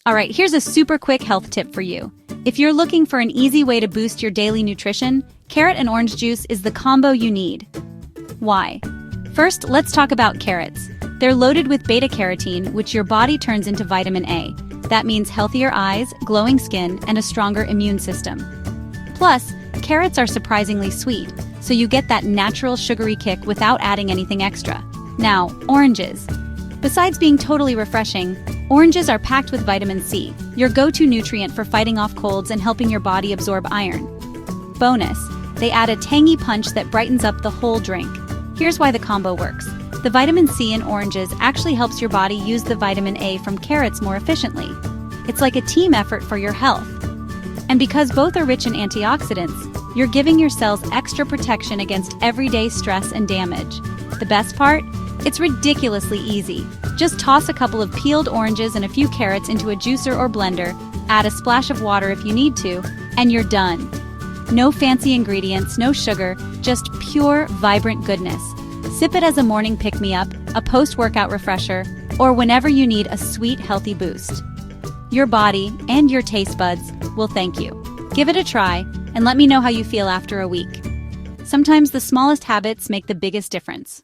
Alright, here's a super quick health tip for you. If you're looking for an easy way to boost your daily nutrition, carrot and orange juice is the combo you need. Why? First, let's talk about carrots. They're loaded with beta-carotene, which your body turns into vitamin A. That means healthier eyes, glowing skin, and a stronger immune system. Plus, carrots are surprisingly sweet, so you get that natural sugary kick without adding anything extra. Now, oranges. Besides being totally refreshing, oranges are packed with vitamin C, your go-to nutrient for fighting off colds and helping your body absorb iron. Bonus, they add a tangy punch that brightens up the whole drink. Here's why the combo works. The vitamin C in oranges actually helps your body use the vitamin A from carrots more efficiently. It's like a team effort for your health. And because both are rich in antioxidants, you're giving your cells extra protection against everyday stress and damage. The best part? It's ridiculously easy. Just toss a couple of peeled oranges and a few carrots into a juicer or blender, add a splash of water if you need to, and you're done. No fancy ingredients, no sugar, just pure, vibrant goodness. Sip it as a morning pick-me-up, a post-workout refresher, or whenever you need a sweet, healthy boost. Your body and your taste buds will thank you. Give it a try, and let me know how you feel after a week. Sometimes the smallest habits make the biggest difference.